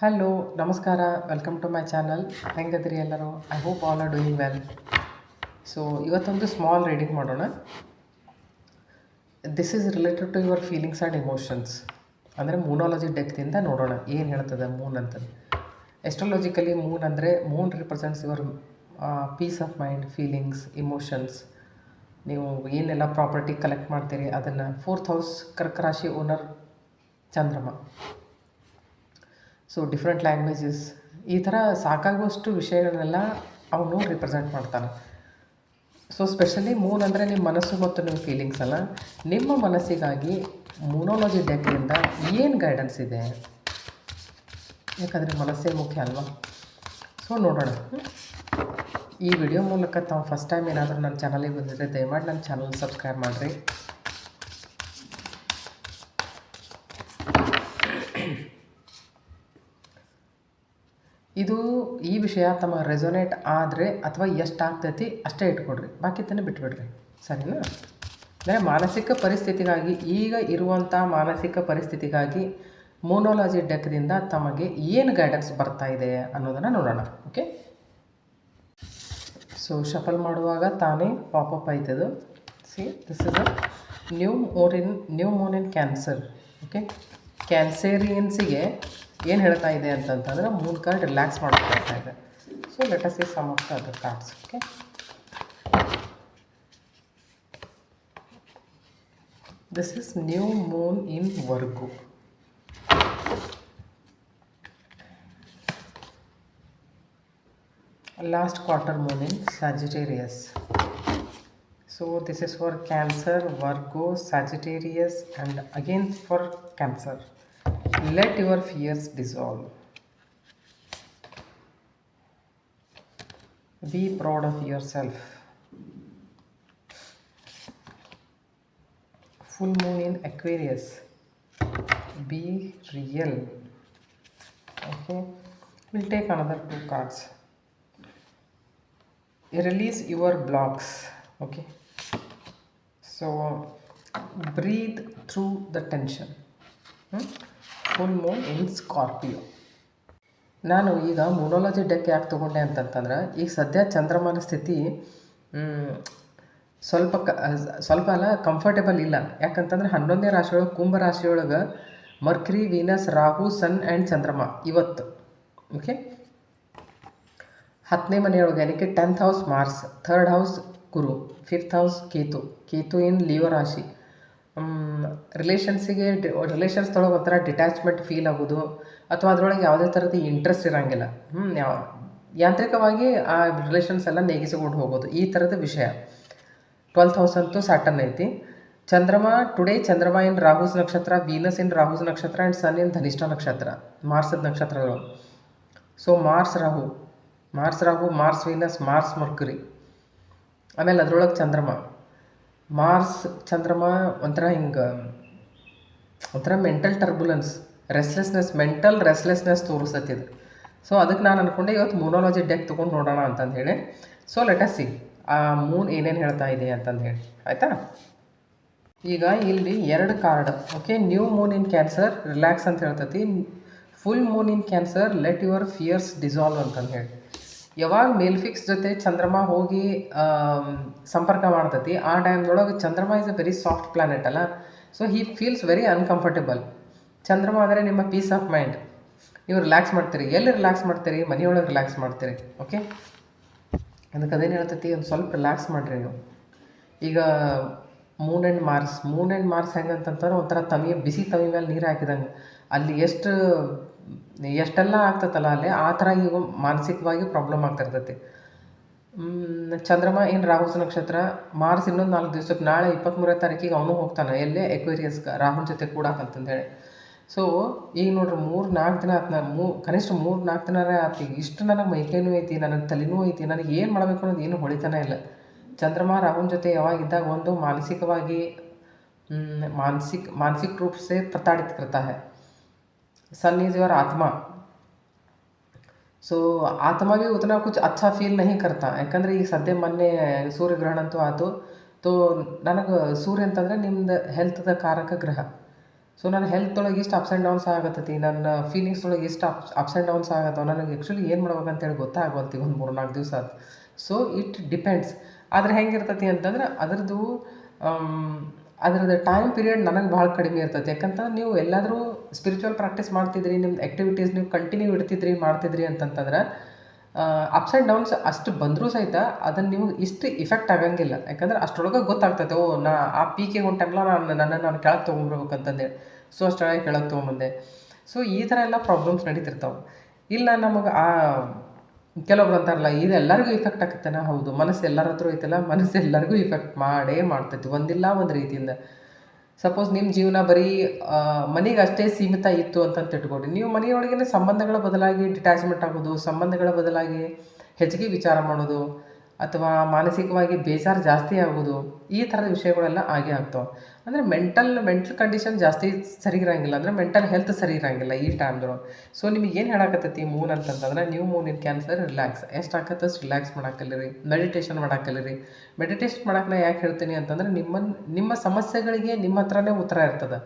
Hello, ನಮಸ್ಕಾರ. Welcome to my channel. ಹೆಂಗದಿರಿ ಎಲ್ಲರೂ? I hope all are doing well. So ಇವತ್ತೊಂದು ಸ್ಮಾಲ್ ರೀಡಿಂಗ್ ಮಾಡೋಣ. This is related to your feelings and emotions. ಅಂದರೆ moonology ಡೆಕ್ದಿಂದ ನೋಡೋಣ ಏನು ಹೇಳ್ತದೆ ಮೂನ್ ಅಂತಂದು. ಎಸ್ಟ್ರಾಲಜಿಕಲಿ ಮೂನ್ ಅಂದರೆ moon represents your peace of mind, feelings, emotions. ನೀವು ಏನೆಲ್ಲ ಪ್ರಾಪರ್ಟಿ ಕಲೆಕ್ಟ್ ಮಾಡ್ತೀರಿ ಅದನ್ನು. 4th ಹೌಸ್ ಕರ್ಕ ರಾಶಿ ಓನರ್ ಚಂದ್ರಮ. ಸೊ ಡಿಫ್ರೆಂಟ್ ಲ್ಯಾಂಗ್ವೇಜಸ್, ಈ ಥರ ಸಾಕಾಗುವಷ್ಟು ವಿಷಯಗಳನ್ನೆಲ್ಲ ಅವನು ರಿಪ್ರೆಸೆಂಟ್ ಮಾಡ್ತಾನೆ. ಸೊ ಸ್ಪೆಷಲಿ ಮೂನ್ ಅಂದರೆ ನಿಮ್ಮ ಮನಸ್ಸು ಮತ್ತು ನಿಮ್ಮ ಫೀಲಿಂಗ್ಸ್ ಅಲ್ಲ. ನಿಮ್ಮ ಮನಸ್ಸಿಗಾಗಿ ಮೂನೋಲಜಿ ಡೆಕ್ನಿಂದ ಏನು ಗೈಡೆನ್ಸ್ ಇದೆ, ಯಾಕಂದರೆ ಮನಸ್ಸೇ ಮುಖ್ಯ ಅಲ್ವಾ? ಸೊ ನೋಡೋಣ. ಈ ವಿಡಿಯೋ ಮೂಲಕ ತಾವು ಫಸ್ಟ್ ಟೈಮ್ ಏನಾದರೂ ನನ್ನ ಚಾನಲಿಗೆ ಬಂದಿದ್ದರೆ ದಯಮಾಡಿ ನನ್ನ ಚಾನಲ್ ಸಬ್ಸ್ಕ್ರೈಬ್ ಮಾಡಿರಿ. ಈ ವಿಷಯ ತಮ್ಮ ರೆಸೊನೇಟ್ ಆದರೆ ಅಥವಾ ಎಷ್ಟಾಗ್ತೈತಿ ಅಷ್ಟೇ ಇಟ್ಕೊಡ್ರಿ, ಬಾಕಿತನೇ ಬಿಟ್ಬಿಡ್ರಿ, ಸರಿನಾ? ಅಂದರೆ ಮಾನಸಿಕ ಪರಿಸ್ಥಿತಿಗಾಗಿ, ಈಗ ಇರುವಂಥ ಮಾನಸಿಕ ಪರಿಸ್ಥಿತಿಗಾಗಿ ಮೂನೋಲಜಿ ಡೆಕ್ದಿಂದ ತಮಗೆ ಏನು ಗೈಡೆನ್ಸ್ ಬರ್ತಾ ಇದೆ ಅನ್ನೋದನ್ನು ನೋಡೋಣ. ಓಕೆ, ಸೊ ಶಫಲ್ ಮಾಡುವಾಗ ತಾನೇ ಪಾಪಪ್ ಆಯ್ತದು. See, this is a new moon in Cancer. Okay, ಕ್ಯಾನ್ಸೇರಿಯನ್ಸಿಗೆ ಏನು ಹೇಳ್ತಾ ಇದೆ ಅಂತಂತಂದರೆ ಮೂನ್ ಕಾರ್ಡ್ ರಿಲ್ಯಾಕ್ಸ್ ಮಾಡ್ಕೊಳ್ತಾ ಇದೆ. So let us see some of the other cards. Okay, this is new moon in Virgo. Last quarter moon in Sagittarius. So this is for Cancer, Virgo, Sagittarius, and again for Cancer. Let your fears dissolve. Be proud of yourself. Full moon in Aquarius. Be real. Okay, we'll take another 2 cards. Release your blocks. Okay, so breathe through the tension. Full moon in Scorpio. ನಾನು ಈಗ ಮೂನೋಲಜಿ deck ಯಾಕೆ ತೊಗೊಂಡೆ ಅಂತಂತಂದ್ರೆ, ಈಗ ಸದ್ಯ ಚಂದ್ರಮಾನ ಸ್ಥಿತಿ ಸ್ವಲ್ಪ ಅಲ್ಲ ಕಂಫರ್ಟೇಬಲ್ ಇಲ್ಲ. ಯಾಕಂತಂದ್ರೆ 11ನೇ ರಾಶಿಯೊಳಗೆ ಕುಂಭ ರಾಶಿಯೊಳಗೆ Mercury, Venus, Rahu, Sun and Chandrama ಇವತ್ತು. ಓಕೆ, 10ನೇ ಮನೆಯೊಳಗೆ ಏನಕ್ಕೆ 10th house Mars, 3rd house Guru, 5th house Ketu in Leo ರಾಶಿ. ರಿಲೇಷನ್ಸ್ ತೊಳಗೆ ಒಂಥರ ಡಿಟ್ಯಾಚ್ಮೆಂಟ್ ಫೀಲ್ ಆಗೋದು, ಅಥವಾ ಅದರೊಳಗೆ ಯಾವುದೇ ಥರದ ಇಂಟ್ರೆಸ್ಟ್ ಇರೋಂಗಿಲ್ಲ. ಯಾಂತ್ರಿಕವಾಗಿ ಆ ರಿಲೇಷನ್ಸ್ ಎಲ್ಲ ನೆಗೆಸಿಕೊಂಡು ಹೋಗೋದು, ಈ ಥರದ ವಿಷಯ. 12th ಹೌಸ್ ಅಂತೂ ಸ್ಯಾಟರ್ನ್ ಐತಿ. ಚಂದ್ರಮ ಇನ್ ರಾಹುಸ್ ನಕ್ಷತ್ರ, ವೀನಸ್ ಇನ್ ರಾಹುಸ್ ನಕ್ಷತ್ರ ಆ್ಯಂಡ್ ಸನ್ ಇನ್ ಧನಿಷ್ಠ ನಕ್ಷತ್ರ, ಮಾರ್ಸದ ನಕ್ಷತ್ರಗಳು. So Mars Rahu, Mars Venus, Mars Mercury. ಆಮೇಲೆ ಅದರೊಳಗೆ ಮಾರ್ಸ್ ಚಂದ್ರಮ ಒಂಥರ ಮೆಂಟಲ್ ಟರ್ಬುಲೆನ್ಸ್, ಮೆಂಟಲ್ ರೆಸ್ಲೆಸ್ನೆಸ್ ತೋರಿಸ್ತೈತಿದೆ. ಸೊ ಅದಕ್ಕೆ ನಾನು ಅಂದ್ಕೊಂಡೆ ಇವತ್ತು ಮೂನೋಲಜಿ ಡೆಕ್ ತೊಗೊಂಡು ನೋಡೋಣ ಅಂತಂದು ಹೇಳಿ. ಸೊ ಲೆಟ್ ಅಸ್ ಸಿ ಆ ಮೂನ್ ಏನೇನು ಹೇಳ್ತಾ ಇದೆ ಅಂತಂದು ಹೇಳಿ, ಆಯಿತಾ? ಈಗ ಇಲ್ಲಿ 2 card. Okay, new moon in Cancer relax ಅಂತ ಹೇಳ್ತೈತಿ. Full moon in Cancer let your fears dissolve ಅಂತಂದು ಹೇಳಿ. ಯಾವಾಗ ಮೇಲ್ಫಿಕ್ಸ್ ಜೊತೆ ಚಂದ್ರಮ ಹೋಗಿ ಸಂಪರ್ಕ ಮಾಡ್ತೈತಿ, ಆ ಟೈಮ್ದೊಳಗೆ Chandrama is a very soft planet ಅಲ್ಲ. So he feels very uncomfortable. Chandrama ಅಂದರೆ ನಿಮ್ಮ ಪೀಸ್ ಆಫ್ ಮೈಂಡ್. ನೀವು ರಿಲ್ಯಾಕ್ಸ್ ಮಾಡ್ತೀರಿ. ಎಲ್ಲಿ ರಿಲ್ಯಾಕ್ಸ್ ಮಾಡ್ತೀರಿ? ಮನೆಯೊಳಗೆ ರಿಲ್ಯಾಕ್ಸ್ ಮಾಡ್ತೀರಿ. ಓಕೆ, ಅದಕ್ಕೆ ಅದೇನು ಹೇಳ್ತೈತಿ, ಒಂದು ಸ್ವಲ್ಪ ರಿಲ್ಯಾಕ್ಸ್ ಮಾಡಿರಿ ನೀವು. ಈಗ ಮೂನ್ ಆ್ಯಂಡ್ ಮಾರ್ಸ್ ಹೆಂಗೆ ಅಂತಂತಾರೆ, ಒಂಥರ ಬಿಸಿ ತವಿ ಮೇಲೆ ನೀರು ಹಾಕಿದಂಗೆ. ಅಲ್ಲಿ ಎಷ್ಟೆಲ್ಲ ಆಗ್ತೈತಲ್ಲ ಅಲ್ಲಿ, ಆ ಥರ ಈಗ ಮಾನಸಿಕವಾಗಿ ಪ್ರಾಬ್ಲಮ್ ಆಗ್ತಿರ್ತೈತಿ. ಚಂದ್ರಮ ಇನ್ ರಾಹುಸ್ ನಕ್ಷತ್ರ, ಮಾರ್ಸ್ ಇನ್ನೊಂದು 4 ದಿವಸಕ್ಕೆ, ನಾಳೆ 23ನೇ ತಾರೀಕಿಗೆ ಅವನು ಹೋಗ್ತಾನೆ ಎಲ್ಲೇ ಎಕ್ವೇರಿಯಸ್ಗೆ, ರಾಹುಲ್ ಜೊತೆ ಕೂಡಾಕಂತಂದೇಳಿ. ಸೊ ಈಗ ನೋಡ್ರಿ 3-4 ದಿನ ಆಯ್ತು, ಕನಿಷ್ಠ 3-4 ದಿನರೇ ಆಯ್ತು. ಇಷ್ಟು ನನಗೆ ಮೈಕೈನೂ ಐತಿ, ನನಗೆ ತಲೆನೂ ಐತಿ, ನನಗೆ ಏನು ಮಾಡಬೇಕು ಅನ್ನೋದು ಏನು ಹೊಳಿತಾನೆ ಇಲ್ಲ. ಚಂದ್ರಮ ರಾಹುಲ್ ಜೊತೆ ಯಾವಾಗಿದ್ದಾಗ ಒಂದು ಮಾನಸಿಕವಾಗಿ मानसिक रूप से प्रताड़ित करता है. सन इज योर आत्मा. ಸೊ ಆತ್ಮ भी उतना कुछ अच्छा फील नहीं करता. ಯಾಕಂದರೆ ಈಗ ಸದ್ಯ ಮೊನ್ನೆ ಸೂರ್ಯಗ್ರಹಣ ಅಂತೂ ಆಯಿತು. ತೋ ನನಗೆ ಸೂರ್ಯ ಅಂತಂದರೆ ನಿಮ್ದು ಹೆಲ್ತ್ದ ಕಾರಕ ಗ್ರಹ. ಸೊ ನನ್ನ ಹೆಲ್ತೊಳಗೆ ಇಷ್ಟು ಅಪ್ಸ್ ಆ್ಯಂಡ್ ಡೌನ್ಸ್ ಆಗತ್ತೈತಿ, ನನ್ನ ಫೀಲಿಂಗ್ಸ್ದೊಳಗೆ ಇಷ್ಟು ಅಪ್ಸ್ ಆ್ಯಂಡ್ ಡೌನ್ಸ್ ಆಗತ್ತವ, ನನಗೆ ಆ್ಯಕ್ಚುಲಿ ಏನು ಮಾಡ್ಬೇಕಂತೇಳಿ ಗೊತ್ತಾಗವಲ್ತಿ ಒಂದು 3-4 ದಿವಸ ಆತು. So it depends. ಆದರೆ ಹೆಂಗಿರ್ತೈತಿ ಅಂತಂದ್ರೆ ಅದ್ರದ್ದು ಟೈಮ್ ಪೀರಿಯಡ್ ನನಗೆ ಭಾಳ ಕಡಿಮೆ ಇರ್ತೈತಿ. ಯಾಕಂತಂದ್ರೆ ನೀವು ಎಲ್ಲಾದರೂ ಸ್ಪಿರಿಚುವಲ್ ಪ್ರಾಕ್ಟೀಸ್ ಮಾಡ್ತಿದ್ರಿ, ನಿಮ್ಮ ಆ್ಯಕ್ಟಿವಿಟೀಸ್ ನೀವು ಕಂಟಿನ್ಯೂ ಮಾಡ್ತಿದ್ರಿ ಅಂತಂತಂದ್ರೆ ಅಪ್ಸ್ ಆ್ಯಂಡ್ ಡೌನ್ಸ್ ಅಷ್ಟು ಬಂದರೂ ಸಹಿತ ಅದನ್ನು ನಿಮಗೆ ಇಷ್ಟು ಇಫೆಕ್ಟ್ ಆಗಂಗಿಲ್ಲ. ಯಾಕಂದ್ರೆ ಅಷ್ಟರೊಳಗೆ ಗೊತ್ತಾಗ್ತೈತೆ, ಓ ನಾ ಆ ಪೀಕಿಗೆ ಹೊಂಟಲ್ಲ, ನಾನು ಕೆಳಗೆ ತೊಗೊಂಡ್ಬರ್ಬೇಕಂತಂದೇಳಿ. ಸೊ ಅಷ್ಟೊಳಗೆ ಕೆಳಗೆ ತೊಗೊಂಬಂದೆ. ಸೊ ಈ ಥರ ಎಲ್ಲ ಪ್ರಾಬ್ಲಮ್ಸ್ ನಡೀತಿರ್ತಾವೆ. ಇಲ್ಲ ನಮಗೆ ಕೆಲವೊಬ್ರು ಅಂತಾರಲ್ಲ, ಇದು ಎಲ್ಲರಿಗೂ ಇಫೆಕ್ಟ್ ಆಕತ್ತೇನ? ಹೌದು, ಮನಸ್ಸು ಎಲ್ಲರ ಹತ್ರ ಐತಲ್ಲ, ಮನಸ್ಸು ಎಲ್ಲರಿಗೂ ಇಫೆಕ್ಟ್ ಮಾಡೇ ಮಾಡ್ತೈತಿ ಒಂದಿಲ್ಲ ಒಂದು ರೀತಿಯಿಂದ. ಸಪೋಸ್ ನಿಮ್ಮ ಜೀವನ ಬರೀ ಮನೆಗೆ ಅಷ್ಟೇ ಸೀಮಿತ ಇತ್ತು ಅಂತಂತ ಇಟ್ಕೊಡ್ರಿ, ನೀವು ಮನೆಯೊಳಗಿನ ಸಂಬಂಧಗಳ ಬದಲಾಗಿ ಡಿಟ್ಯಾಚ್ಮೆಂಟ್ ಆಗೋದು, ಸಂಬಂಧಗಳ ಬದಲಾಗಿ ಹೆಚ್ಚಿಗೆ ವಿಚಾರ ಮಾಡೋದು, ಅಥವಾ ಮಾನಸಿಕವಾಗಿ ಬೇಜಾರು ಜಾಸ್ತಿ ಆಗೋದು, ಈ ಥರದ ವಿಷಯಗಳೆಲ್ಲ ಆಗೇ ಆಗ್ತಾವೆ. ಅಂದರೆ ಮೆಂಟಲ್ ಕಂಡೀಷನ್ ಜಾಸ್ತಿ ಸರಿ ಇರೋಂಗಿಲ್ಲ, ಅಂದರೆ ಮೆಂಟಲ್ ಹೆಲ್ತ್ ಸರಿ ಇರೋಂಗಿಲ್ಲ ಈ ಟೈಮ್ದೊಳಗೆ. ಸೊ ನಿಮಗೆ ಏನು ಹೇಳಕತ್ತೈತಿ ಮೂನ್ ಅಂತಂತಂದ್ರೆ, ನೀವು ಮೂನ್ ಇನ್ ಕ್ಯಾನ್ಸರ್ ರಿಲ್ಯಾಕ್ಸ್, ಎಷ್ಟು ಆಕತ್ತಷ್ಟು ರಿಲ್ಯಾಕ್ಸ್ ಮಾಡಕ್ಕಲ್ಲಿರಿ, ಮೆಡಿಟೇಷನ್ ಮಾಡಕ್ಕಲ್ಲಿರಿ. ಮೆಡಿಟೇಷನ್ ಮಾಡಕ್ಕೆ ನಾ ಯಾಕೆ ಹೇಳ್ತೀನಿ ಅಂತಂದ್ರೆ, ನಿಮ್ಮ ಸಮಸ್ಯೆಗಳಿಗೆ ನಿಮ್ಮ ಹತ್ರನೇ ಉತ್ತರ ಇರ್ತದೆ.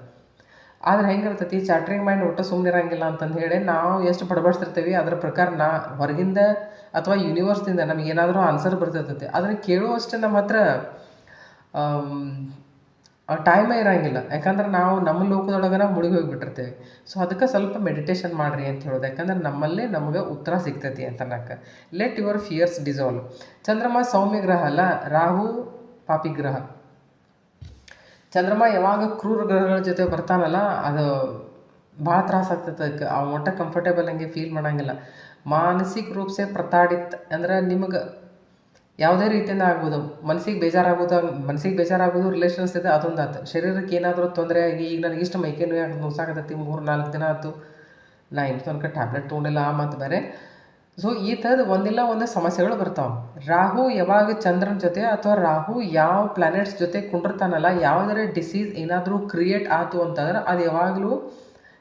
ಆದ್ರೆ ಹೆಂಗಿರ್ತೈತಿ, ಚಾಟ್ರಿಂಗ್ ಮೈಂಡ್ ಒಟ್ಟು ಸುಮ್ಮನೆ ಇರಂಗಿಲ್ಲ ಅಂತಂದು ಹೇಳಿ ನಾವು ಎಷ್ಟು ಬಡಬಡಿಸ್ತಿರ್ತೀವಿ ಅದ್ರ ಪ್ರಕಾರ ಹೊರಗಿಂದ ಅಥವಾ ಯೂನಿವರ್ಸ್ದಿಂದ ನಮಗೆ ಏನಾದರೂ ಆನ್ಸರ್ ಬರ್ತಿರ್ತೈತಿ. ಅದನ್ನು ಕೇಳುವಷ್ಟು ನಮ್ಮ ಹತ್ರ ಟೈಮೇ ಇರೋಂಗಿಲ್ಲ. ಯಾಕಂದ್ರೆ ನಾವು ನಮ್ಮ ಲೋಕದೊಳಗನ ಮುಳುಗಿ ಹೋಗಿಬಿಟ್ಟಿರ್ತೇವೆ. ಸೊ ಅದಕ್ಕೆ ಸ್ವಲ್ಪ ಮೆಡಿಟೇಷನ್ ಮಾಡಿರಿ ಅಂತ ಹೇಳೋದು. ಯಾಕಂದ್ರೆ ನಮ್ಮಲ್ಲೇ ನಮಗೆ ಉತ್ತರ ಸಿಗ್ತೈತಿ ಅಂತ ಅನ್ನಕ್ಕೆ. Let your fears dissolve. Chandrama ಸೌಮ್ಯ ಗ್ರಹ ಅಲ್ಲ, ರಾಹು ಪಾಪಿ ಗ್ರಹ. ಚಂದ್ರಮ ಯಾವಾಗ ಕ್ರೂರ ಗ್ರಹಗಳ ಜೊತೆ ಬರ್ತಾನಲ್ಲ, ಅದು ಭಾಳ ತ್ರಾಸ ಆಗ್ತೈತೆ. ಆ ಒಟ್ಟ ಕಂಫರ್ಟೇಬಲ್ ಹಂಗೆ ಫೀಲ್ ಮಾಡೋಂಗಿಲ್ಲ. ಮಾನಸಿಕ ರೂಪಸೆ ಪ್ರತಾಡಿತ್ ಅಂದ್ರೆ ನಿಮಗೆ ಯಾವುದೇ ರೀತಿಯಿಂದ ಆಗ್ಬೋದು. ಮನಸ್ಸಿಗೆ ಬೇಜಾರಾಗೋದು ರಿಲೇಷನ್ಸ್ ಇದೆ, ಅದೊಂದು ಆಯ್ತು. ಶರೀರಕ್ಕೆ ಏನಾದರೂ ತೊಂದರೆ ಆಗಿ, ಈಗ ನನಗೆ ಇಷ್ಟು ಮೈಕೈ ನೋಸಾಗತ್ತೈತಿ 3-4 ದಿನ ಆಯ್ತು, ನಾ ಇನ್ನೂ ತನಕ ಟ್ಯಾಬ್ಲೆಟ್ ತೊಗೊಂಡಿಲ್ಲ, ಆ ಮತ್ತು ಬೇರೆ. ಸೊ ಈ ಥರದ್ದು ಒಂದಿಲ್ಲ ಒಂದು ಸಮಸ್ಯೆಗಳು ಬರ್ತಾವೆ. ರಾಹು ಯಾವಾಗ ಚಂದ್ರನ ಜೊತೆ ಅಥವಾ ರಾಹು ಯಾವ ಪ್ಲ್ಯಾನೆಟ್ಸ್ ಜೊತೆ ಕುಂಡಿರ್ತಾನಲ್ಲ, ಯಾವುದೇ ಡಿಸೀಸ್ ಏನಾದರೂ ಕ್ರಿಯೇಟ್ ಆಯ್ತು ಅಂತಂದ್ರೆ ಅದು ಯಾವಾಗಲೂ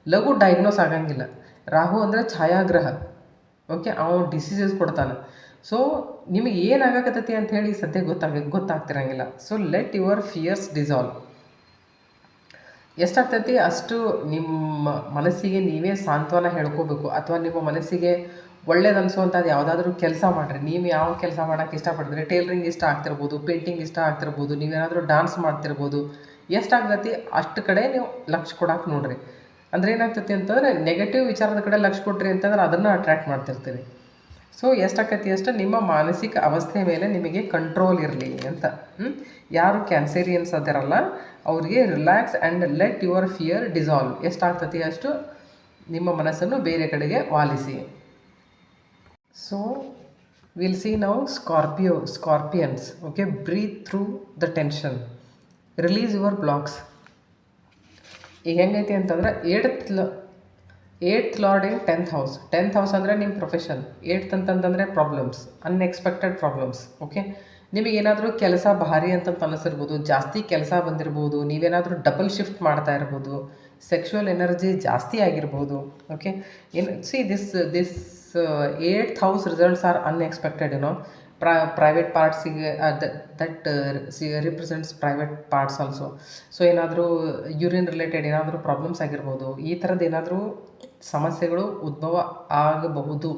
ಲಘು ಡಯಾಗ್ನೋಸ್ ಆಗಂಗಿಲ್ಲ. ರಾಹು ಅಂದರೆ ಛಾಯಾಗ್ರಹ, ಓಕೆ, ಅವನು ಡಿಸೀಸಸ್ ಕೊಡ್ತಾನೆ. ಸೊ ನಿಮಗೆ ಏನಾಗಕತ್ತೈತಿ ಅಂತ ಹೇಳಿ ಸದ್ಯ ಗೊತ್ತಾಗ್ತಿರಂಗಿಲ್ಲ. So let your fears dissolve. ಎಷ್ಟಾಗ್ತೈತಿ ಅಷ್ಟು ನಿಮ್ಮ ಮನಸ್ಸಿಗೆ ನೀವೇ ಸಾಂತ್ವನ ಹೇಳ್ಕೋಬೇಕು. ಅಥವಾ ನಿಮ್ಮ ಮನಸ್ಸಿಗೆ ಒಳ್ಳೇದು ಅನಿಸುವಂಥದ್ದು ಯಾವುದಾದ್ರೂ ಕೆಲಸ ಮಾಡಿರಿ. ನೀವು ಯಾವ ಕೆಲಸ ಮಾಡೋಕ್ಕೆ ಇಷ್ಟಪಡ್ತೀರಿ, ಟೇಲರಿಂಗ್ ಇಷ್ಟ ಆಗ್ತಿರ್ಬೋದು, ಪೇಂಟಿಂಗ್ ಇಷ್ಟ ಆಗ್ತಿರ್ಬೋದು, ನೀವೇನಾದರೂ ಡಾನ್ಸ್ ಮಾಡ್ತಿರ್ಬೋದು. ಎಷ್ಟಾಗ್ತೈತಿ ಅಷ್ಟು ಕಡೆ ನೀವು ಲಕ್ಷ್ಯ ಕೊಡಕ್ಕೆ ನೋಡ್ರಿ. ಅಂದರೆ ಏನಾಗ್ತೈತಿ ಅಂತಂದರೆ, ನೆಗೆಟಿವ್ ವಿಚಾರದ ಕಡೆ ಲಕ್ಷ್ಯ ಕೊಟ್ರಿ ಅಂತಂದ್ರೆ ಅದನ್ನು ಅಟ್ರ್ಯಾಕ್ಟ್ ಮಾಡ್ತಿರ್ತೀರಿ. ಸೊ ಎಷ್ಟಾಕೈತಿ ಅಷ್ಟು ನಿಮ್ಮ ಮಾನಸಿಕ ಅವಸ್ಥೆ ಮೇಲೆ ನಿಮಗೆ ಕಂಟ್ರೋಲ್ ಇರಲಿ ಅಂತ. ಯಾರು ಕ್ಯಾನ್ಸೇರಿಯನ್ಸ್ ಅದಾರಲ್ಲ ಅವ್ರಿಗೆ relax and let your fear dissolve. ಎಷ್ಟಾಗ್ತೈತಿ ಅಷ್ಟು ನಿಮ್ಮ ಮನಸ್ಸನ್ನು ಬೇರೆ ಕಡೆಗೆ ವಾಲಿಸಿ. So will see now scorpions. Okay, breathe through the tension, release your blocks. ಈಗ ಹೆಂಗೈತಿ ಅಂತಂದ್ರೆ, eighth lord in 10th house. 10th house ಅಂದರೆ ನಿಮ್ಮ ಪ್ರೊಫೆಷನ್. 8th ಅಂತಂತಂದರೆ ಪ್ರಾಬ್ಲಮ್ಸ್, ಅನ್ಎಕ್ಸ್ಪೆಕ್ಟೆಡ್ ಪ್ರಾಬ್ಲಮ್ಸ್. ಓಕೆ, ನಿಮಗೇನಾದರೂ ಕೆಲಸ ಭಾರಿ ಅಂತಂತ ಅನ್ನಿಸಿರ್ಬೋದು, ಜಾಸ್ತಿ ಕೆಲಸ ಬಂದಿರ್ಬೋದು, ನೀವೇನಾದರೂ ಡಬಲ್ ಶಿಫ್ಟ್ ಮಾಡ್ತಾ ಇರ್ಬೋದು, ಸೆಕ್ಷುವಲ್ ಎನರ್ಜಿ ಜಾಸ್ತಿ ಆಗಿರ್ಬೋದು. Okay, this 8th house results are unexpected. Private ಪಾರ್ಟ್ಸಿಗೆ that represents private parts also. So ಏನಾದರೂ ಯೂರಿನ್ ರಿಲೇಟೆಡ್ ಏನಾದರೂ ಪ್ರಾಬ್ಲಮ್ಸ್ ಆಗಿರ್ಬೋದು, ಈ ಥರದ್ದು ಏನಾದರೂ ಸಮಸ್ಯೆಗಳು ಉದ್ಭವ ಆಗಬಹುದು.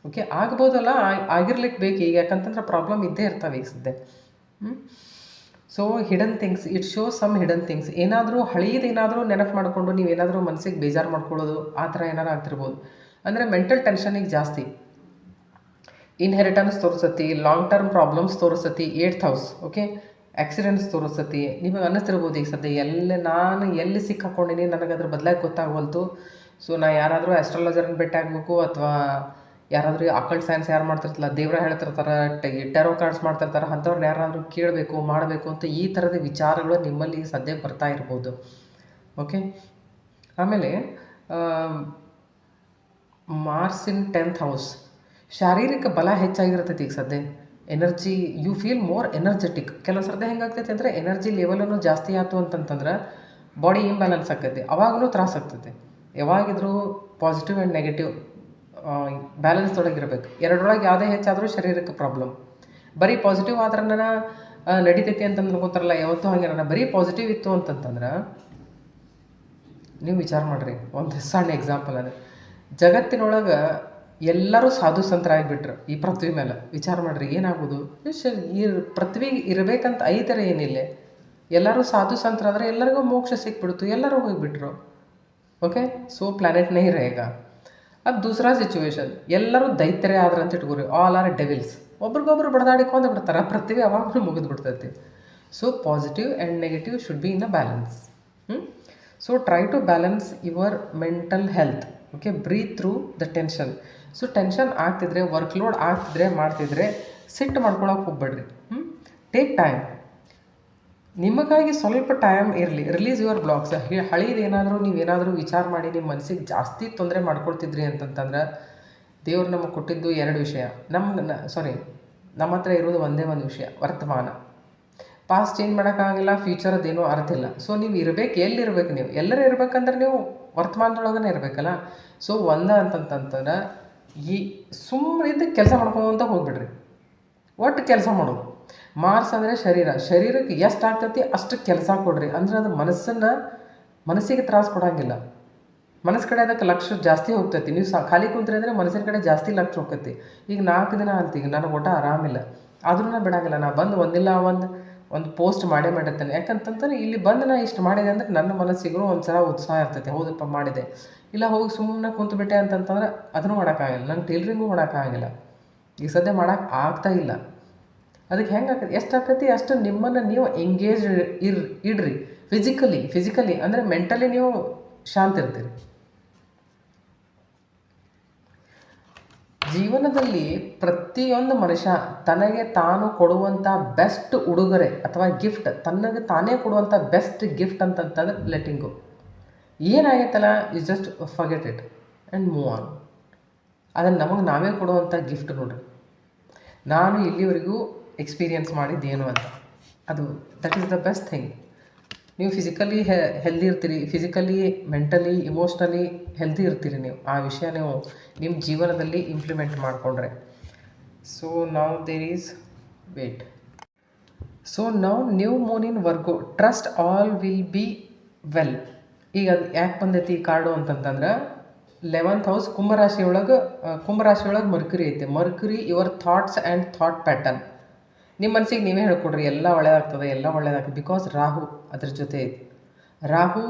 ಓಕೆ, ಆಗ್ಬೋದಲ್ಲ, ಆಗಿರ್ಲಿಕ್ಕೆ ಬೇಕು ಈಗ, ಯಾಕಂತಂದ್ರೆ ಪ್ರಾಬ್ಲಮ್ ಇದ್ದೇ ಇರ್ತವೆ ಈಗ ಸದ್ಯ. So hidden things, it shows some hidden things. ಏನಾದರೂ ಹಳೀದೇನಾದರೂ ನೆನಪು ಮಾಡಿಕೊಂಡು ನೀವೇನಾದರೂ ಮನಸ್ಸಿಗೆ ಬೇಜಾರು ಮಾಡ್ಕೊಳ್ಳೋದು, ಆ ಥರ ಏನಾರು ಆಗ್ತಿರ್ಬೋದು. ಅಂದರೆ ಮೆಂಟಲ್ ಟೆನ್ಷನಿಗೆ ಜಾಸ್ತಿ. ಇನ್ಹೆರಿಟನ್ಸ್ ತೋರಿಸತಿ, ಲಾಂಗ್ ಟರ್ಮ್ ಪ್ರಾಬ್ಲಮ್ಸ್ ತೋರಿಸತಿ 8th ಹೌಸ್. ಓಕೆ, ಆಕ್ಸಿಡೆಂಟ್ಸ್ ತೋರಿಸತಿ. ನಿಮಗೆ ಅನ್ನಿಸ್ತಿರ್ಬೋದು ಈಗ ಸದ್ಯ ನಾನು ಎಲ್ಲಿ ಸಿಕ್ಕಾಕೊಂಡಿನಿ, ನನಗೆ ಅದ್ರ ಬದಲಾಗಿ ಗೊತ್ತಾಗವಲ್ತು. ಸೊ ನಾ ಯಾರಾದರೂ ಆಸ್ಟ್ರಾಲಜರ್ನ ಭೇಟಿ ಆಗಬೇಕು, ಅಥವಾ ಯಾರಾದರೂ ಅಕಲ್ಟ್ ಸೈನ್ಸ್ ಯಾರು ಮಾಡ್ತಿರ್ತಲ್ಲ, ದೇವ್ರ ಹೇಳ್ತಿರ್ತಾರೆ, ಟೆರೋ ಕಾರ್ಡ್ಸ್ ಮಾಡ್ತಿರ್ತಾರೆ, ಅಂಥವ್ರನ್ನ ಯಾರಾದರೂ ಕೇಳಬೇಕು ಮಾಡಬೇಕು ಅಂತ ಈ ಥರದ ವಿಚಾರಗಳು ನಿಮ್ಮಲ್ಲಿ ಸದ್ಯ ಬರ್ತಾ ಇರ್ಬೋದು. ಓಕೆ, ಆಮೇಲೆ ಮಾರ್ಸ್ ಇನ್ 10th ಹೌಸ್, ಶಾರೀರಿಕ ಬಲ ಹೆಚ್ಚಾಗಿರ್ತೈತಿ ಈಗ ಸದ್ಯ. Energy, you feel more energetic. ಕೆಲವು ಸರ್ತಿ ಹೆಂಗಾಗ್ತೈತೆ ಅಂದರೆ, ಎನರ್ಜಿ ಲೆವೆಲನ್ನು ಜಾಸ್ತಿ ಆಯ್ತು ಅಂತಂತಂದ್ರೆ ಬಾಡಿ ಇಂಬ್ಯಾಲೆನ್ಸ್ ಆಗ್ತೈತಿ, ಅವಾಗಲೂ ತ್ರಾಸ ಆಗ್ತೈತಿ. ಯಾವಾಗಿದ್ರೂ ಪಾಸಿಟಿವ್ ಆ್ಯಂಡ್ ನೆಗೆಟಿವ್ ಬ್ಯಾಲೆನ್ಸ್ದೊಳಗಿರ್ಬೇಕು. ಎರಡರೊಳಗೆ ಯಾವುದೇ ಹೆಚ್ಚಾದರೂ ಶರೀರಕ್ಕೆ ಪ್ರಾಬ್ಲಮ್. ಬರೀ ಪಾಸಿಟಿವ್ ಆದ್ರೆ ನಡಿತೈತಿ ಅಂತ ಅನ್ಕೋತಾರಲ್ಲ, ಯಾವತ್ತೂ ಹಂಗೆ. ಬರೀ ಪಾಸಿಟಿವ್ ಇತ್ತು ಅಂತಂತಂದ್ರೆ ನೀವು ವಿಚಾರ ಮಾಡಿರಿ, ಒಂದು ಸಣ್ಣ ಎಕ್ಸಾಂಪಲ್ ಅದು, ಜಗತ್ತಿನೊಳಗೆ ಎಲ್ಲರೂ ಸಾಧು ಸಂತರಾಗಿಬಿಟ್ರು ಈ ಪೃಥ್ವಿ ಮೇಲೆ. ವಿಚಾರ ಮಾಡಿರಿ ಏನಾಗ್ಬೋದು. ಈ ಪೃಥ್ವಿ ಇರಬೇಕಂತ ಐತರ ಏನಿಲ್ಲ, ಎಲ್ಲರೂ ಸಾಧು ಸಂತರಾದ್ರೆ ಎಲ್ಲರಿಗೂ ಮೋಕ್ಷ ಸಿಕ್ಬಿಡ್ತು, ಎಲ್ಲರೂ ಹೋಗಿಬಿಟ್ರು. ಓಕೆ, ಸೋ ಪ್ಲ್ಯಾನೆಟ್ नहीं रहेगा. अब दूसरा ಸಿಚುವೇಶನ್, ಎಲ್ಲರೂ ದೈತ್ಯರೇ ಆದ್ರೆ ಅಂತ ಇಟ್ಕೋರಿ, ಆಲ್ ಆರ್ ಡೆವಿಲ್ಸ್, ಒಬ್ರಿಗೊಬ್ರು ಬಡದಾಡಿಕೊಂಡು ಬಿಡ್ತಾರೆ, ಪೃಥ್ವಿ ಅವಾಗಲೂ ಮುಗಿದು ಬಿಡ್ತೈತಿ. So positive and negative should be in a balance. So try to balance your mental health. Okay, breathe through the tension. So tension ಆಗ್ತಿದ್ರೆ, ವರ್ಕ್ಲೋಡ್ ಆಗ್ತಿದ್ರೆ ಮಾಡ್ತಿದ್ರೆ ಸಿಟ್ಟು ಮಾಡ್ಕೊಳಕ್ಕೆ ಹೋಗ್ಬೇಡ್ರಿ. ಟೇಕ್ ಟೈಮ್, ನಿಮಗಾಗಿ ಸ್ವಲ್ಪ ಟೈಮ್ ಇರಲಿ. Release your blogs. ಹಳೀದೇನಾದರೂ ನೀವೇನಾದರೂ ವಿಚಾರ ಮಾಡಿ ನಿಮ್ಮ ಮನಸ್ಸಿಗೆ ಜಾಸ್ತಿ ತೊಂದರೆ ಮಾಡ್ಕೊಳ್ತಿದ್ರಿ ಅಂತಂತಂದ್ರೆ, ದೇವ್ರು ನಮಗೆ ಕೊಟ್ಟಿದ್ದು 2 ವಿಷಯ. ನಮ್ಮ ಹತ್ರ ಇರೋದು ಒಂದೇ ಒಂದು ವಿಷಯ, ವರ್ತಮಾನ. ಪಾಸ್ಟ್ ಚೇಂಜ್ ಮಾಡೋಕ್ಕಾಗಿಲ್ಲ, ಫ್ಯೂಚರದ್ದೇನೂ ಅರ್ಥ ಇಲ್ಲ. ಸೊ ನೀವು ಇರಬೇಕು, ಎಲ್ಲಿರ್ಬೇಕು, ನೀವು ಎಲ್ಲರೂ ಇರ್ಬೇಕಂದ್ರೆ ನೀವು ವರ್ತಮಾನದೊಳಗನೆ ಇರಬೇಕಲ್ಲ. ಸೊ ಅಂತಂತಂದ್ರೆ ಈ ಸುಮ್ಮನೆ ಇದ್ದಕ್ಕೆ ಕೆಲಸ ಮಾಡ್ಕೊಂತ ಹೋಗ್ಬಿಡ್ರಿ. ಒಟ್ಟು ಕೆಲಸ ಮಾಡೋದು. ಮಾರ್ಸ್ ಅಂದರೆ ಶರೀರಕ್ಕೆ ಎಷ್ಟು ಆಗ್ತೈತಿ ಅಷ್ಟು ಕೆಲಸ ಕೊಡ್ರಿ. ಅಂದರೆ ಅದು ಮನಸ್ಸಿಗೆ ತ್ರಾಸ ಕೊಡೋಂಗಿಲ್ಲ. ಮನಸ್ಸು ಕಡೆ ಅದಕ್ಕೆ ಲಕ್ಷ್ಯ ಜಾಸ್ತಿ ಹೋಗ್ತೈತಿ. ನೀವು ಖಾಲಿ ಕುಂತ್ರಿ ಅಂದರೆ ಮನಸ್ಸಿನ ಕಡೆ ಜಾಸ್ತಿ ಲಕ್ಷ್ಯ ಹೋಗ್ತೈತಿ. ಈಗ 4 ದಿನ ಅಂತ, ಈಗ ನನಗೆ ಒಟ್ಟು ಆರಾಮಿಲ್ಲ, ಆದ್ರೂ ನಾನು ಬಿಡೋಂಗಿಲ್ಲ. ನಾ ಬಂದು ಒಂದಿಲ್ಲ ಒಂದು ಪೋಸ್ಟ್ ಮಾಡಿರ್ತೇನೆ. ಯಾಕಂತಂದ್ರೆ ಇಲ್ಲಿ ಬಂದು ನಾ ಇಷ್ಟು ಮಾಡಿದೆ ಅಂದರೆ ನನ್ನ ಮನಸ್ಸಿಗೂ ಒಂಥರ ಉತ್ಸಾಹ ಇರ್ತೈತೆ, ಹೌದಪ್ಪ ಮಾಡಿದೆ. ಇಲ್ಲ ಹೋಗಿ ಸುಮ್ಮನೆ ಕುಂತುಬಿಟ್ಟೆ ಅಂತಂತಂದ್ರೆ ಅದನ್ನು ಮಾಡೋಕ್ಕಾಗಿಲ್ಲ. ನಂಗೆ ಟೈಲರಿಂಗು ಮಾಡೋಕ್ಕಾಗಿಲ್ಲ, ಈಗ ಸದ್ಯ ಮಾಡೋಕೆ ಆಗ್ತಾ ಇಲ್ಲ. ಅದಕ್ಕೆ ಹೆಂಗೆ ಆಗ್ತೈತಿ, ಎಷ್ಟು ಆಗ್ತೈತಿ ಅಷ್ಟು ನಿಮ್ಮನ್ನು ನೀವು ಎಂಗೇಜ್ ಇಡ್ರಿ. ಫಿಸಿಕಲಿ ಅಂದರೆ ಮೆಂಟಲಿ ನೀವು ಶಾಂತಿ ಇರ್ತೀರಿ. ಜೀವನದಲ್ಲಿ ಪ್ರತಿಯೊಂದು ಮನುಷ್ಯ ತನಗೆ ತಾನು ಕೊಡುವಂಥ ಬೆಸ್ಟ್ ಉಡುಗೊರೆ ಅಥವಾ ಗಿಫ್ಟ್, ತನಗೆ ತಾನೇ ಕೊಡುವಂಥ ಬೆಸ್ಟ್ ಗಿಫ್ಟ್ ಅಂತಂತಂದ್ರೆ ಲೆಟ್ಟಿಂಗ್ ಗೋ. ಏನಾಗೈತಲ್ಲ, is just forget it and move on. ಅದನ್ನು ನಮಗೆ ನಾವೇ ಕೊಡುವಂಥ ಗಿಫ್ಟ್ ನೋಡ್ರಿ. ನಾನು ಇಲ್ಲಿವರೆಗೂ ಎಕ್ಸ್ಪೀರಿಯನ್ಸ್ ಮಾಡಿದ್ದೇನು ಅಂತ, ಅದು that is the best thing. ನೀವು ಫಿಸಿಕಲಿ ಹೆಲ್ದಿ ಇರ್ತೀರಿ, ಫಿಸಿಕಲಿ ಮೆಂಟಲಿ ಇಮೋಷ್ನಲಿ ಹೆಲ್ದಿ ಇರ್ತೀರಿ. ನೀವು ಆ ವಿಷಯ ನೀವು ನಿಮ್ಮ ಜೀವನದಲ್ಲಿ ಇಂಪ್ಲಿಮೆಂಟ್ ಮಾಡಿಕೊಂಡ್ರೆ. ಸೊ ನಾವು ದೇರ್ ಈಸ್ ವೇಟ್. ಸೊ ನಾವು new moon in Virgo, trust all will be well. ಈಗ ಅದು ಯಾಕೆ ಬಂದೈತಿ ಈ ಕಾರ್ಡು ಅಂತಂತಂದ್ರೆ, 11th ಹೌಸ್ ಕುಂಭರಾಶಿಯೊಳಗೆ ಮರ್ಕ್ಯುರಿ ಐತೆ. Mercury your thoughts and thought pattern. ನಿಮ್ಮ ಮನಸ್ಸಿಗೆ ನೀವೇ ಹೇಳ್ಕೊಡ್ರಿ ಎಲ್ಲ ಒಳ್ಳೆಯದಾಗ್ತದೆ. ಬಿಕಾಸ್ ರಾಹು ಅದ್ರ ಜೊತೆ ಐತಿ. ರಾಹು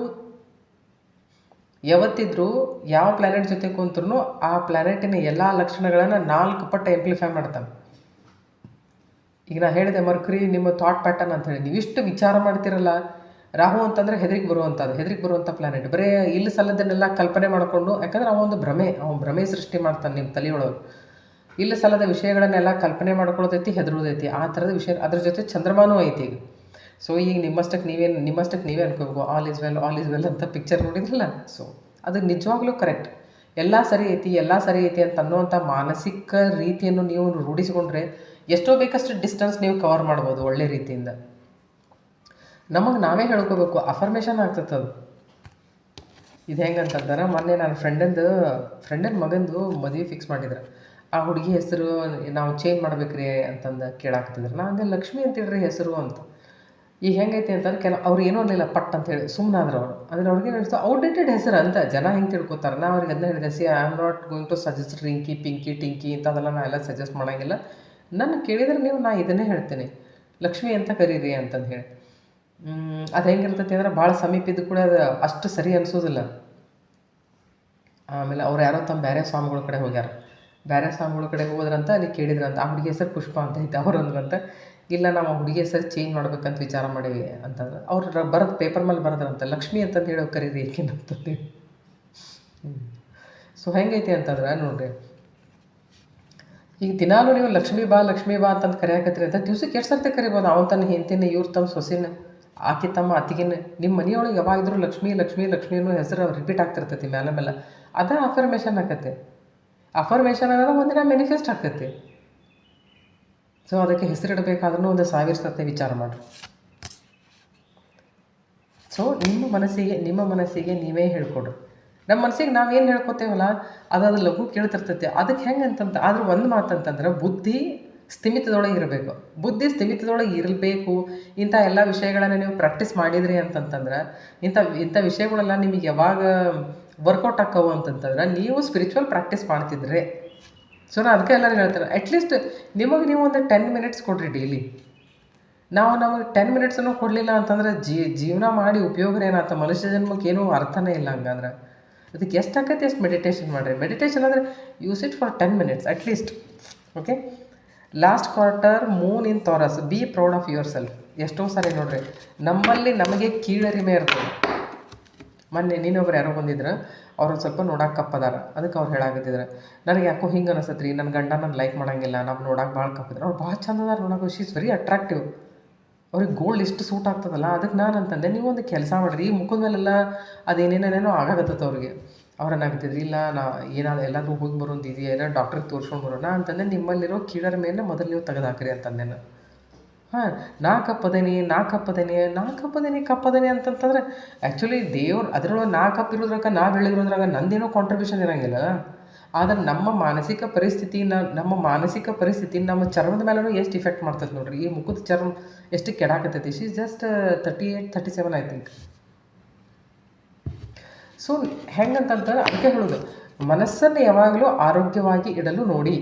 ಯಾವತ್ತಿದ್ರೂ ಯಾವ ಪ್ಲ್ಯಾನೆಟ್ ಜೊತೆ ಕುಂತ್ರೂ ಆ ಪ್ಲ್ಯಾನೆಟಿನ ಎಲ್ಲ ಲಕ್ಷಣಗಳನ್ನು 4 ಪಟ್ಟು ಎಂಪ್ಲಿಫೈ ಮಾಡ್ತಾನೆ. ಈಗ ನಾ ಹೇಳಿದೆ ಮರ್ಕ್ಯುರಿ ನಿಮ್ಮ ಥಾಟ್ ಪ್ಯಾಟರ್ನ್ ಅಂತ ಹೇಳಿ. ನೀವಿಷ್ಟು ವಿಚಾರ ಮಾಡ್ತಿರಲ್ಲ, ರಾಹು ಅಂತಂದರೆ ಹೆದರಿಕೆ ಬರುವಂಥ ಪ್ಲ್ಯಾನೆಟ್. ಬರೀ ಇಲ್ಲಿ ಸಲ್ಲದನ್ನೆಲ್ಲ ಕಲ್ಪನೆ ಮಾಡಿಕೊಂಡು, ಯಾಕಂದ್ರೆ ಅವನು ಭ್ರಮೆ ಸೃಷ್ಟಿ ಮಾಡ್ತಾನೆ ನಿಮ್ಮ ತಲೆಯೊಳಗೆ. ಇಲ್ಲ ಸಲ್ಲದ ವಿಷಯಗಳನ್ನೆಲ್ಲ ಕಲ್ಪನೆ ಮಾಡ್ಕೊಳ್ಳೋದೈತಿ, ಹೆದರೋದೈತಿ, ಆ ಥರದ ವಿಷಯ. ಅದ್ರ ಜೊತೆ ಚಂದ್ರಮಾನೂ ಐತಿ ಈಗ. ಸೊ ಈಗ ನಿಮ್ಮಷ್ಟಕ್ಕೆ ನೀವೇ ಅನ್ಕೋಬೇಕು ಆಲ್ ಈಸ್ ವೆಲ್ ಅಂತ ಪಿಕ್ಚರ್ ನೋಡಿದ್ರಲ್ಲ. ಸೊ ಅದು ನಿಜವಾಗ್ಲೂ ಕರೆಕ್ಟ್. ಎಲ್ಲ ಸರಿ ಐತಿ ಅಂತ ಅನ್ನುವಂಥ ಮಾನಸಿಕ ರೀತಿಯನ್ನು ನೀವು ರೂಢಿಸಿಕೊಂಡ್ರೆ ಎಷ್ಟೋ ಬೇಕಷ್ಟು ಡಿಸ್ಟೆನ್ಸ್ ನೀವು ಕವರ್ ಮಾಡ್ಬೋದು ಒಳ್ಳೆ ರೀತಿಯಿಂದ. ನಮಗೆ ನಾವೇ ಹೇಳ್ಕೋಬೇಕು, ಅಫರ್ಮೇಷನ್ ಆಗ್ತದೆ ಅದು. ಇದು ಹೆಂಗಂತಂದ್ರೆ, ಮೊನ್ನೆ ನನ್ನ ಫ್ರೆಂಡನ ಮಗಂದು ಮದುವೆ ಫಿಕ್ಸ್ ಮಾಡಿದ್ರು. ಆ ಹುಡುಗಿ ಹೆಸರು ನಾವು ಚೇಂಜ್ ಮಾಡ್ಬೇಕ್ರಿ ಅಂತಂದು ಕೇಳಾಕ್ತಿದ್ರು. ನಾ ಹಂಗೆ ಲಕ್ಷ್ಮಿ ಅಂತಿಡ್ರಿ ಹೆಸರು ಅಂತ. ಈಗ ಹೆಂಗೈತಿ ಅಂತಂದ್ರೆ ಅವ್ರು ಏನೂ ಅನ್ನಿಲ್ಲ, ಪಟ್ ಅಂತ ಹೇಳಿ ಸುಮ್ಮನಾದ್ರು ಅವರು. ಅಂದರೆ ಅವ್ರಿಗೆ ಅನಿಸ್ತು ಔಟ್ಡೇಟೆಡ್ ಹೆಸರು ಅಂತ ಜನ ಹೆಂಗೆ ತಿಳ್ಕೊತಾರೆ. ನಾ ಅವ್ರಿಗೆ ಅದನ್ನ ಹೇಳಿದೆ, I am not going to suggest Rinki Pinki Tinki ಇಂಥದ್ದೆಲ್ಲ ನಾ ಎಲ್ಲ ಸಜೆಸ್ಟ್ ಮಾಡೋಂಗಿಲ್ಲ. ನನ್ನ ಕೇಳಿದ್ರೆ ನಾ ಇದನ್ನೇ ಹೇಳ್ತೀನಿ, ಲಕ್ಷ್ಮಿ ಅಂತ ಕರೀರಿ ಅಂತಂದು ಹೇಳಿ. ಅದು ಹೆಂಗಿರ್ತೈತಿ ಅಂದ್ರೆ ಭಾಳ ಸಮೀಪ ಇದ್ದು ಕೂಡ ಅದು ಅಷ್ಟು ಸರಿ ಅನಿಸೋದಿಲ್ಲ. ಆಮೇಲೆ ಅವ್ರು ಯಾರೋ ತಮ್ಮ ಬೇರೆ ಸ್ವಾಮಿಗಳ ಕಡೆ ಹೋಗ್ಯಾರ. ಬೇರೆ ಸ್ವಾಮಿಗಳ ಕಡೆ ಹೋದ್ರಂತ ಅಲ್ಲಿ ಕೇಳಿದ್ರಂತ, ಆ ಹುಡುಗಿ ಹೆಸರು ಪುಷ್ಪ ಅಂತ ಐತೆ. ಅವ್ರು ಅಂದ್ರಂತ, ಇಲ್ಲ ನಾವು ಆ ಹುಡುಗಿ ಹೆಸರು ಚೇಂಜ್ ಮಾಡ್ಬೇಕಂತ ವಿಚಾರ ಮಾಡೀವಿ ಅಂತಂದ್ರೆ, ಅವ್ರು ಪೇಪರ್ ಮೇಲೆ ಬರೋದ್ರಂತ ಲಕ್ಷ್ಮಿ ಅಂತಂದು ಹೇಳಿ ಕರೀರಿ ಏಕೆನಂತಂದು. ಸೊ ಹೆಂಗೈತಿ ಅಂತಂದ್ರೆ ನೋಡ್ರಿ, ಈಗ ದಿನಾಲು ನೀವು ಲಕ್ಷ್ಮೀ ಬಾ ಅಂತಂದು ಕರೆಯಾಕತ್ರಿ ಅಂತ ದಿವ್ಸಕ್ಕೆ ಎಷ್ಟು ಸರ್ತಿ ಕರಿಬೋದು. ಅವನು ತನ್ನ ಹೆಂಡತಿನ, ಇವ್ರು ತಮ್ಮ ಸೊಸಿನ, ಆಕೆ ತಮ್ಮ ಅತ್ತಿಗೆನ. ನಿಮ್ಮ ಮನೆಯೊಳಗೆ ಯಾವಾಗಿದ್ರೂ ಲಕ್ಷ್ಮಿ ಅನ್ನೋ ಹೆಸರು ರಿಪೀಟ್ ಆಗ್ತಿರ್ತೈತಿ ಮೇಲೆ. ಅದೇ ಅಫರ್ಮೇಷನ್ ಆಕತ್ತೆ. ಅಫರ್ಮೇಷನ್ ಅನ್ನೋದು ಒಂದಿನ ಮ್ಯಾನಿಫೆಸ್ಟ್ ಆಗ್ತೈತಿ. ಸೊ ಅದಕ್ಕೆ ಹೆಸರಿಡಬೇಕಾದ್ರೂ 1000 ಸರ್ತಿ ವಿಚಾರ ಮಾಡಿರಿ. ಸೊ ನಿಮ್ಮ ಮನಸ್ಸಿಗೆ ನೀವೇ ಹೇಳ್ಕೊಡ್ರಿ. ನಮ್ಮ ಮನಸ್ಸಿಗೆ ನಾವೇನು ಹೇಳ್ಕೊತೇವಲ್ಲ ಅದು ಲಘು ಕೇಳ್ತಿರ್ತೈತಿ. ಅದಕ್ಕೆ ಹೆಂಗೆ ಆದ್ರೆ ಒಂದು ಮಾತಂತಂದ್ರೆ, ಬುದ್ಧಿ ಸ್ಥಿಮಿತದೊಳಗೆ ಇರಬೇಕು. ಬುದ್ಧಿ ಸ್ಥಿಮಿತದೊಳಗೆ ಇರಬೇಕು. ಇಂಥ ಎಲ್ಲ ವಿಷಯಗಳನ್ನು ನೀವು ಪ್ರಾಕ್ಟೀಸ್ ಮಾಡಿದ್ರಿ ಅಂತಂತಂದ್ರೆ, ಇಂಥ ಇಂಥ ವಿಷಯಗಳೆಲ್ಲ ನಿಮಗೆ ಯಾವಾಗ ವರ್ಕೌಟ್ ಆಕ್ಕವು ಅಂತಂತಂದ್ರೆ, ನೀವು ಸ್ಪಿರಿಚುವಲ್ ಪ್ರಾಕ್ಟೀಸ್ ಮಾಡ್ತಿದ್ರೆ. ಸೊ ನಾನು ಅದಕ್ಕೆ ಎಲ್ಲರೂ ಹೇಳ್ತಾರೆ, ಅಟ್ಲೀಸ್ಟ್ ನಿಮಗೆ ನೀವು ಒಂದು 10 ಮಿನಿಟ್ಸ್ ಕೊಡ್ರಿ ಡೈಲಿ. ನಮಗೆ 10 ಮಿನಿಟ್ಸನ್ನು ಕೊಡಲಿಲ್ಲ ಅಂತಂದ್ರೆ ಜೀವನ ಮಾಡಿ ಉಪಯೋಗ ಏನಾಯ್ತು? ಮನುಷ್ಯ ಜನ್ಮಕ್ಕೆ ಏನೂ ಅರ್ಥನೇ ಇಲ್ಲ. ಹಂಗಂದ್ರೆ ಅದಕ್ಕೆ ಎಷ್ಟು ಆಕೈತಿ ಎಷ್ಟು ಮೆಡಿಟೇಷನ್ ಮಾಡಿರಿ. ಮೆಡಿಟೇಷನ್ ಅಂದರೆ use it for 10 minutes at least. Okay. Last quarter moon in Taurus, be proud of yourself. ಎಷ್ಟೋ ಸಾರಿ ನೋಡ್ರಿ ನಮ್ಮಲ್ಲಿ ನಮಗೆ ಕೀಳರಿಮೆ ಇರ್ತದೆ. ಮೊನ್ನೆ ನೀನೊಬ್ರು ಯಾರೋ ಬಂದಿದ್ರು, ಅವ್ರೊಂದು ಸ್ವಲ್ಪ ನೋಡೋಕೆ ಕಪ್ಪದಾರ. ಅದಕ್ಕೆ ಅವ್ರು ಹೇಳಾಕತ್ತಿದ್ರು, ನನಗೆ ಯಾಕೋ ಹಿಂಗೆ ಅನಿಸತ್ರಿ, ನನ್ನ ಗಂಡ ನನ್ನ ಲೈಕ್ ಮಾಡಂಗಿಲ್ಲ, ನಮ್ಮ ನೋಡೋಕೆ ಭಾಳ ಕಪ್ಪಿದ್ರು. ಅವ್ರು ಭಾಳ ಚಂದ ಅದಾರ ನೋಡೋಕೆ, ಶಿ ಇಸ್ ವೆರಿ ಅಟ್ರಾಕ್ಟಿವ್. ಅವ್ರಿಗೆ ಗೋಲ್ಡ್ ಇಷ್ಟು ಸೂಟ್ ಆಗ್ತದಲ್ಲ. ಅದಕ್ಕೆ ನಾನು ಅಂತಂದೆ, ನೀವು ಒಂದು ಕೆಲಸ ಮಾಡಿರಿ, ಈ ಮುಖದ ಮೇಲೆಲ್ಲ ಅದೇನೇನೇನೇನೋ ಆಗಾಕತ್ತೈತೆ ಅವ್ರಿಗೆ. ಅವ್ರನ್ನಾಗ್ತಿದ್ರಿ, ಇಲ್ಲ ನಾ ಏನಾದ್ರು ಎಲ್ಲಾದರೂ ಹೋಗಿ ಬರೋದು ಇದೆಯಾ, ಡಾಕ್ಟ್ರಿಗೆ ತೋರಿಸ್ಕೊಂಡು ಬರೋಣ ಅಂತಂದೆ. ನಿಮ್ಮಲ್ಲಿರೋ ಕೀಳರ ಮೇಲೆ ಮೊದಲು ನೀವು ತೆಗೆದಾಕ್ರಿ ಅಂತಂದೆ ನಾನು. ಹಾಂ, ನಾ ಕಪ್ಪದೇನಿ ಅಂತಂತಂದ್ರೆ ಆ್ಯಕ್ಚುಲಿ ದೇವ್ರು ಅದರೊಳಗೆ ನಾ ಕಪ್ಪಿರೋದ್ರಾಗ ನಾ ಬೆಳಗಿರೋದ್ರಾಗ ನಂದೇನೋ ಕಾಂಟ್ರಿಬ್ಯೂಷನ್ ಇರೋಂಗಿಲ್ಲ. ಆದರೆ ನಮ್ಮ ಮಾನಸಿಕ ಪರಿಸ್ಥಿತಿ ನಮ್ಮ ಚರ್ಮದ ಮೇಲೂ ಎಷ್ಟು ಇಫೆಕ್ಟ್ ಮಾಡ್ತದೆ ನೋಡ್ರಿ. ಈ ಮುಖದ ಚರ್ಮ ಎಷ್ಟು ಕೆಡಾಕತ್ತೈತಿ. She is just 38, 37 I think. So ಹೆಂಗಂತಂದ್ರೆ ಅದಕ್ಕೆ ಹೇಳೋದು, ಮನಸ್ಸನ್ನು ಯಾವಾಗಲೂ ಆರೋಗ್ಯವಾಗಿ ಇಡಲು ನೋಡಿ.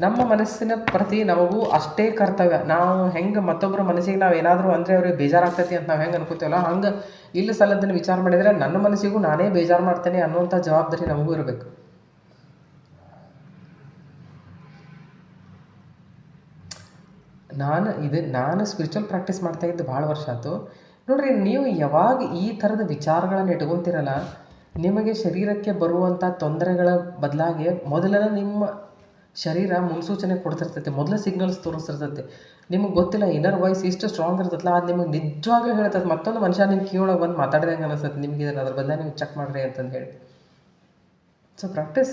ನಮ್ಮ ಮನಸ್ಸಿನ ಪ್ರತಿ ನಮಗೂ ಅಷ್ಟೇ ಕರ್ತವ್ಯ. ನಾವು ಹೆಂಗೆ ಮತ್ತೊಬ್ಬರ ಮನಸ್ಸಿಗೆ ನಾವು ಏನಾದರೂ ಅಂದರೆ ಅವ್ರಿಗೆ ಬೇಜಾರಾಗ್ತೈತಿ ಅಂತ ನಾವು ಹೆಂಗೆ ಅನ್ಕೋತೀವಲ್ಲ, ಹಂಗೆ ಇಲ್ಲ ಸಲದನ್ನು ವಿಚಾರ ಮಾಡಿದರೆ ನನ್ನ ಮನಸ್ಸಿಗೂ ನಾನೇ ಬೇಜಾರು ಮಾಡ್ತೇನೆ ಅನ್ನುವಂಥ ಜವಾಬ್ದಾರಿ ನಮಗೂ ಇರಬೇಕು. ನಾನು ಸ್ಪಿರಿಚುವಲ್ ಪ್ರಾಕ್ಟೀಸ್ ಮಾಡ್ತಾಯಿದ್ದು ಭಾಳ ವರ್ಷ ಆಯ್ತು ನೋಡ್ರಿ. ನೀವು ಯಾವಾಗ ಈ ಥರದ ವಿಚಾರಗಳನ್ನು ಇಟ್ಕೊತೀರಲ್ಲ, ನಿಮಗೆ ಶರೀರಕ್ಕೆ ಬರುವಂಥ ತೊಂದರೆಗಳ ಬದಲಾಗಿ ಮೊದಲೆಲ್ಲ ನಿಮ್ಮ ಶರೀರ ಮುನ್ಸೂಚನೆ ಕೊಡ್ತಿರ್ತೈತೆ, ಮೊದಲೇ ಸಿಗ್ನಲ್ಸ್ ತೋರಿಸ್ತಿರ್ತೈತೆ. ನಿಮಗೆ ಗೊತ್ತಿಲ್ಲ, ಇನ್ನರ್ ವಾಯ್ಸ್ ಇಷ್ಟು ಸ್ಟ್ರಾಂಗ್ ಇರ್ತೈತಲ್ಲ, ಅದು ನಿಮಗೆ ನಿಜವಾಗ್ಲೂ ಹೇಳ್ತದೆ. ಮತ್ತೊಂದು ಮನುಷ್ಯ ನಿಮ್ಮ ಕಿವಿಯೊಳಗೆ ಬಂದು ಮಾತಾಡಿದಂಗೆ ಅನಿಸ್ತದೆ ನಿಮಗೆ, ಅದ್ರ ಬದಲ ನೀವು ಚೆಕ್ ಮಾಡಿರಿ ಅಂತಂದು ಹೇಳಿ. ಸೊ ಪ್ರಾಕ್ಟೀಸ್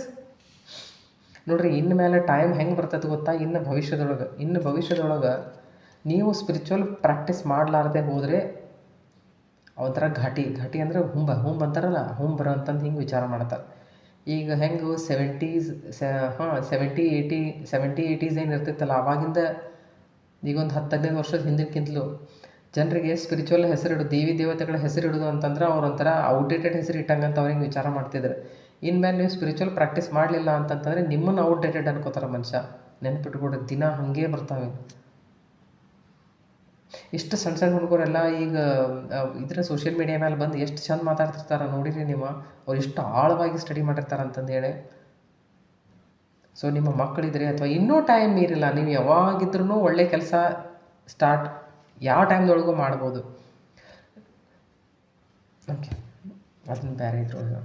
ನೋಡಿರಿ. ಇನ್ನು ಮೇಲೆ ಟೈಮ್ ಹೆಂಗೆ ಬರ್ತೈತೆ ಗೊತ್ತಾ? ಇನ್ನು ಭವಿಷ್ಯದೊಳಗೆ ನೀವು ಸ್ಪಿರಿಚುವಲ್ ಪ್ರಾಕ್ಟೀಸ್ ಮಾಡಲಾರ್ದೆ ಹೋದರೆ ಒಂಥರ ಘಾಟಿ ಅಂದರೆ ಹುಂಬ ಅಂತಾರಲ್ಲ, ಬರೋ ಅಂತಂದು ಹಿಂಗೆ ವಿಚಾರ ಮಾಡ್ತಾರೆ. ಈಗ ಹೆಂಗೆ 70-80s ಏನು ಇರ್ತಿತ್ತಲ್ಲ, ಆವಾಗಿಂದ ಈಗೊಂದು 10-15 ವರ್ಷದ ಹಿಂದಿನಕ್ಕಿಂತಲೂ ಜನರಿಗೆ ಸ್ಪಿರಿಚುವಲ್ ದೇವಿ ದೇವತೆಗಳ ಹೆಸರಿಡೋದು ಅಂತಂದ್ರೆ ಅವ್ರೊಂಥರ ಔಟ್ಡೇಟೆಡ್ ಹೆಸರು ಇಟ್ಟಂಗಂತ ಅವ್ರಿಗೆ ವಿಚಾರ ಮಾಡ್ತಿದ್ರು. ಇನ್ಮೇಲೆ ನೀವು ಸ್ಪಿರಿಚುವಲ್ ಪ್ರಾಕ್ಟೀಸ್ ಮಾಡಲಿಲ್ಲ ಅಂತಂತಂದರೆ ನಿಮ್ಮನ್ನು ಔಟ್ಡೇಟೆಡ್ ಅನ್ಕೋತಾರೆ ಮನುಷ್ಯ. ನೆನ್ಪಿಟ್ಕೊಡ್ರಿ, ದಿನ ಹಾಗೇ ಬರ್ತಾವೆ. ಇಷ್ಟು ಸಣ್ಣ ಹುಡುಗರೆಲ್ಲ ಈಗ ಇದರ ಸೋಷಿಯಲ್ ಮೀಡಿಯಾ ಮೇಲೆ ಬಂದು ಎಷ್ಟು ಚಂದ ಮಾತಾಡ್ತಿರ್ತಾರೆ ನೋಡಿರಿ ನೀವು. ಅವ್ರು ಎಷ್ಟು ಆಳವಾಗಿ ಸ್ಟಡಿ ಮಾಡಿರ್ತಾರೆ ಅಂತಂದೇಳಿ. ಸೊ ನಿಮ್ಮ ಮಕ್ಕಳಿದ್ರೆ ಅಥವಾ ಇನ್ನೂ ಟೈಮ್ ಮೀರಿಲ್ಲ, ನೀವು ಯಾವಾಗಿದ್ರೂ ಒಳ್ಳೆ ಕೆಲಸ ಸ್ಟಾರ್ಟ್ ಯಾವ ಟೈಮ್ದೊಳಗೂ ಮಾಡ್ಬೋದು. ಓಕೆ, ಅದನ್ನು ಬೇರೆ ಇದ್ರೊಳಗೆ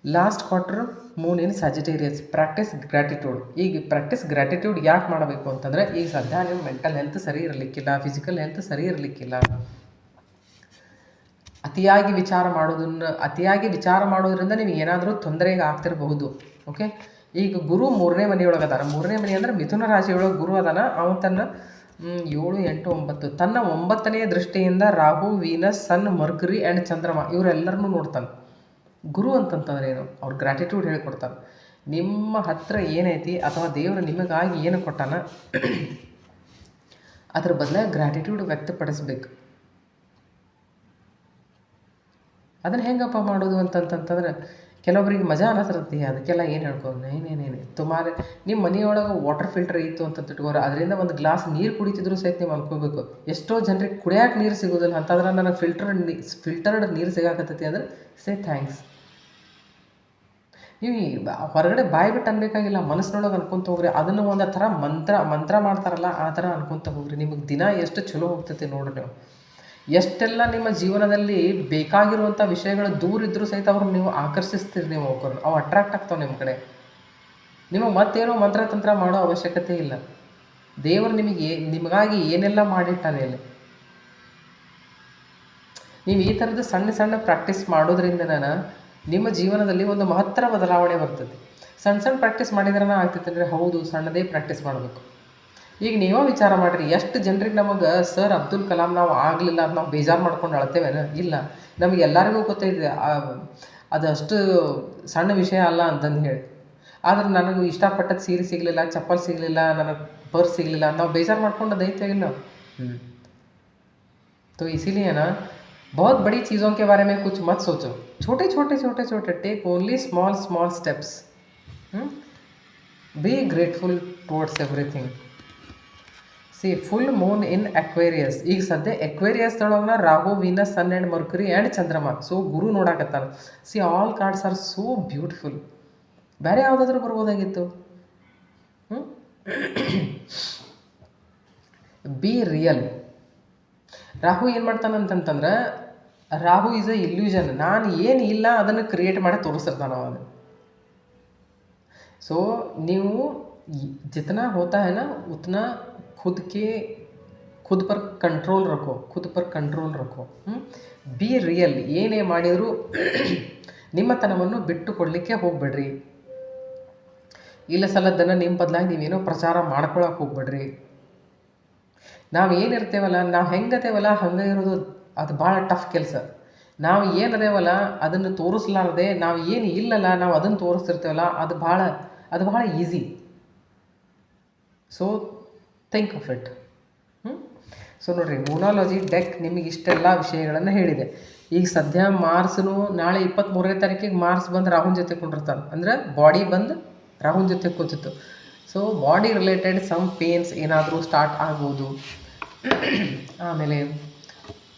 ಲಾಸ್ಟ್ ಕ್ವಾರ್ಟರ್ ಮೂನ್ ಇನ್ ಸಜಿಟೇರಿಯಸ್, ಪ್ರಾಕ್ಟೀಸ್ ಗ್ರ್ಯಾಟಿಟ್ಯೂಡ್. ಈಗ ಪ್ರಾಕ್ಟೀಸ್ ಗ್ರ್ಯಾಟಿಟ್ಯೂಡ್ ಯಾಕೆ ಮಾಡಬೇಕು ಅಂತಂದರೆ, ಈಗ ಸದ್ಯ ನೀವು ಮೆಂಟಲ್ ಹೆಲ್ತ್ ಸರಿ ಇರಲಿಕ್ಕಿಲ್ಲ, ಫಿಸಿಕಲ್ ಹೆಲ್ತ್ ಸರಿ ಇರಲಿಕ್ಕಿಲ್ಲ. ಅತಿಯಾಗಿ ವಿಚಾರ ಮಾಡೋದ್ರಿಂದ ನಿಮಗೆ ಏನಾದರೂ ತೊಂದರೆಗೆ ಆಗ್ತಿರಬಹುದು. ಓಕೆ. ಈಗ ಗುರು 3ನೇ ಮನೆಯೊಳಗೆ ಅದಾನ. 3ನೇ ಮನೆ ಅಂದರೆ ಮಿಥುನ ರಾಶಿಯೊಳಗೆ ಗುರು ಅದಾನ. ಅವನು ತನ್ನ 7, 8, 9 ತನ್ನ 9ನೇ ದೃಷ್ಟಿಯಿಂದ ರಾಹು, ವೀನಸ್, ಸನ್, ಮರ್ಕರಿ ಆ್ಯಂಡ್ ಚಂದ್ರಮ ಇವರೆಲ್ಲರನ್ನೂ ನೋಡ್ತಾನೆ. ಗುರು ಅಂತಂತಂದ್ರೆ ಏನು? ಅವ್ರು ಗ್ರ್ಯಾಟಿಟ್ಯೂಡ್ ಹೇಳಿಕೊಡ್ತಾನೆ. ನಿಮ್ಮ ಹತ್ರ ಏನೈತಿ ಅಥವಾ ದೇವರು ನಿಮಗಾಗಿ ಏನು ಕೊಟ್ಟಾನ ಅದ್ರ ಬದಲಾಗಿ ಗ್ರ್ಯಾಟಿಟ್ಯೂಡ್ ವ್ಯಕ್ತಪಡಿಸ್ಬೇಕು. ಅದನ್ನು ಹೆಂಗಪ್ಪ ಮಾಡೋದು ಅಂತಂತಂದ್ರೆ, ಕೆಲವೊಬ್ರಿಗೆ ಮಜಾ ಅನ್ನಿಸಿರುತ್ತೆ. ಅದಕ್ಕೆಲ್ಲ ಏನು ಹೇಳ್ಕೊಂಡು ಏನೇನೇನೆ ತುಮಾರೆ ನಿಮ್ಮ ಮನೆಯೊಳಗೆ ವಾಟರ್ ಫಿಲ್ಟರ್ ಇತ್ತು ಅಂತ ಇಟ್ಕೋರು, ಅದರಿಂದ ಒಂದು ಗ್ಲಾಸ್ ನೀರು ಕುಡಿತಿದ್ರು ಸಹಿತ ನೀವು ಅನ್ಕೋಬೇಕು. ಎಷ್ಟೋ ಜನರಿಗೆ ಕುಡಿಯೋಕೆ ನೀರು ಸಿಗೋದಿಲ್ಲ. ಅಂತಂದ್ರೆ ನನಗೆ ಫಿಲ್ಟರ್ಡ್ ನೀರು ಸಿಗಾಕತ್ತೈತಿ ಅಂದ್ರೆ ಸೇ ಥ್ಯಾಂಕ್ಸ್. ನೀವು ಹೊರಗಡೆ ಬಾಯಿ ಬಿಟ್ಟು ಅನ್ಬೇಕಾಗಿಲ್ಲ, ಮನಸ್ಸಿನೊಳಗೆ ಅನ್ಕೊತ ಹೋಗ್ರಿ. ಅದನ್ನು ಒಂದು ಥರ ಮಂತ್ರ ಮಾಡ್ತಾರಲ್ಲ, ಆ ಥರ ಅನ್ಕೊತ ಹೋಗ್ರಿ. ನಿಮಗೆ ದಿನ ಎಷ್ಟು ಚಲೋ ಹೋಗ್ತೈತಿ ನೋಡ್ರಿ. ನೀವು ಎಷ್ಟೆಲ್ಲ ನಿಮ್ಮ ಜೀವನದಲ್ಲಿ ಬೇಕಾಗಿರುವಂಥ ವಿಷಯಗಳು ದೂರ ಇದ್ದರೂ ಸಹಿತ ಅವ್ರನ್ನ ನೀವು ಆಕರ್ಷಿಸ್ತೀರಿ. ನೀವು ಅವು ಅಟ್ರಾಕ್ಟ್ ಆಗ್ತಾವೆ ನಿಮ್ಮ ಕಡೆ. ನಿಮಗೆ ಮತ್ತೇನೋ ಮಂತ್ರತಂತ್ರ ಮಾಡೋ ಅವಶ್ಯಕತೆ ಇಲ್ಲ. ದೇವರು ನಿಮಗಾಗಿ ಏನೆಲ್ಲ ಮಾಡಿಟ್ಟಾನೆ ಇಲ್ಲಿ. ನೀವು ಈ ಥರದ್ದು ಸಣ್ಣ ಪ್ರಾಕ್ಟೀಸ್ ಮಾಡೋದ್ರಿಂದ ನಿಮ್ಮ ಜೀವನದಲ್ಲಿ ಒಂದು ಮಹತ್ತರ ಬದಲಾವಣೆ ಬರ್ತದೆ. ಸಣ್ಣ ಪ್ರಾಕ್ಟೀಸ್ ಮಾಡಿದ್ರೆ ಆಗ್ತೈತೆ ಅಂದರೆ ಹೌದು, ಸಣ್ಣದೇ ಪ್ರಾಕ್ಟೀಸ್ ಮಾಡಬೇಕು. ಈಗ ನೀವೇ ವಿಚಾರ ಮಾಡಿರಿ, ಎಷ್ಟು ಜನರಿಗೆ ನಮಗೆ ಸರ್ ಅಬ್ದುಲ್ ಕಲಾಂ ನಾವು ಆಗಲಿಲ್ಲ ಅದು ನಾವು ಬೇಜಾರು ಮಾಡ್ಕೊಂಡು ಅಳ್ತೇವೇನ? ಇಲ್ಲ, ನಮಗೆ ಎಲ್ಲರಿಗೂ ಗೊತ್ತೈತೆ ಅದು ಅಷ್ಟು ಸಣ್ಣ ವಿಷಯ ಅಲ್ಲ ಅಂತಂದು ಹೇಳಿ. ಆದ್ರೆ ನನಗೆ ಇಷ್ಟಪಟ್ಟದ್ದು ಸೀರೆ ಸಿಗಲಿಲ್ಲ, ಚಪ್ಪಲ್ ಸಿಗಲಿಲ್ಲ, ನನಗೆ ಪರ್ಸ್ ಸಿಗಲಿಲ್ಲ, ನಾವು ಬೇಜಾರು ಮಾಡ್ಕೊಂಡು ದೈತ್ಯ ಇಲ್ಲ. तो इसीलिए ना बहुत बड़ी चीज़ों के बारे में कुछ मत सोचो, छोटे छोटे छोटे छोटे take only small small steps. Be grateful towards everything. See full moon in Aquarius. ಈಗ ಸದ್ಯ ಅಕ್ವೇರಿಯಸ್ದೊಳಗೆ Rahu, Venus, Sun and Mercury and Chandrama. So Guru ನೋಡಾಕತ್ತಾನ. See all cards are so beautiful. ಬೇರೆ ಯಾವುದಾದ್ರೂ ಬರ್ಬೋದಾಗಿತ್ತು. Be real. ರಾಹು ಏನು ಮಾಡ್ತಾನಂತಂತಂದ್ರೆ, ರಾಹು ಈಸ್ ಅ ಇಲ್ಯೂಷನ್. ನಾನು ಏನು ಇಲ್ಲ ಅದನ್ನು ಕ್ರಿಯೇಟ್ ಮಾಡಿ ತೋರಿಸಿರ್ತಾನೆ ಅವಾಗ. ಸೊ ನೀವು जितना होता है ना उतना खुद पर कंट्रोल रखो, खुद पर कंट्रोल रखो. B real. ಏನೇ ಮಾಡಿದರೂ ನಿಮ್ಮತನವನ್ನು ಬಿಟ್ಟುಕೊಡ್ಲಿಕ್ಕೆ ಹೋಗ್ಬೇಡ್ರಿ. ಇಲ್ಲ ಸಲದ್ದನ್ನು ನಿಮ್ಮ ಬದಲಾಗಿ ನೀವೇನೋ ಪ್ರಚಾರ ಮಾಡ್ಕೊಳಕ್ಕೆ ಹೋಗ್ಬೇಡ್ರಿ. ನಾವು ಏನಿರ್ತೇವಲ್ಲ, ನಾವು ಹೆಂಗತೇವಲ್ಲ ಹಂಗೆ ಇರೋದು ಅದು ಭಾಳ ಟಫ್ ಕೆಲಸ. ನಾವು ಏನದೇವಲ್ಲ ಅದನ್ನು ತೋರಿಸ್ಲಾರ್ದೆ, ನಾವು ಏನು ಇಲ್ಲಲ್ಲ ನಾವು ಅದನ್ನು ತೋರಿಸ್ತಿರ್ತೇವಲ್ಲ, ಅದು ಭಾಳ easy. So think of it. So ನೋಡಿರಿ, ಮೂನಾಲಜಿ ಡೆಕ್ ನಿಮಗೆ ಇಷ್ಟೆಲ್ಲ ವಿಷಯಗಳನ್ನು ಹೇಳಿದೆ. ಈಗ ಸದ್ಯ ಮಾರ್ಸ್ನು ನಾಳೆ 23ನೇ ತಾರೀಕಿಗೆ ಮಾರ್ಸ್ ಬಂದು ರಾಹುನ್ ಜೊತೆ ಕುಂಡಿರ್ತಾನೆ. ಅಂದರೆ ಬಾಡಿ ಬಂದು ರಾಹುನ್ ಜೊತೆ ಕೂತಿತ್ತು. So body related some pains ಏನಾದರೂ ಸ್ಟಾರ್ಟ್ ಆಗ್ಬೋದು. ಆಮೇಲೆ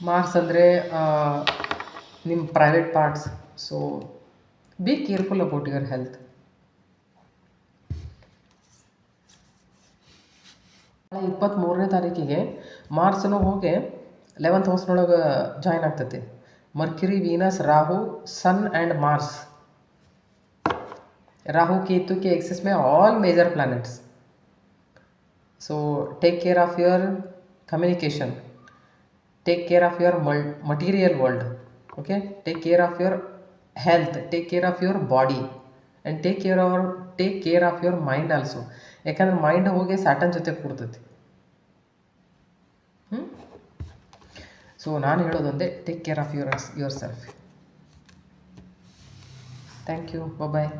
ಮಾರ್ಸ್ ಅಂದರೆ ನಿಮ್ಮ private parts. So be careful about your health. 23ನೇ ತಾರೀಕಿಗೆ ಮಾರ್ಸ್ನು ಹೋಗಿ 11th ಹೌಸ್ನೊಳಗೆ ಜಾಯ್ನ್ ಆಗ್ತೈತಿ. Mercury, Venus, Rahu, Sun and Mars. Rahu Ketu के एक्सिस में all major planets. So take care of your communication, take care of your material world. Okay, take care of your health, take care of your body and take care of your mind also. ಯಾಕಂದ್ರೆ mind ಹೋಗಿ Saturn ಜೊತೆ ಕೂರ್ತೈತಿ. So ನಾನು ಹೇಳೋದೊಂದೇ, take care of yourself. Thank you. Bye.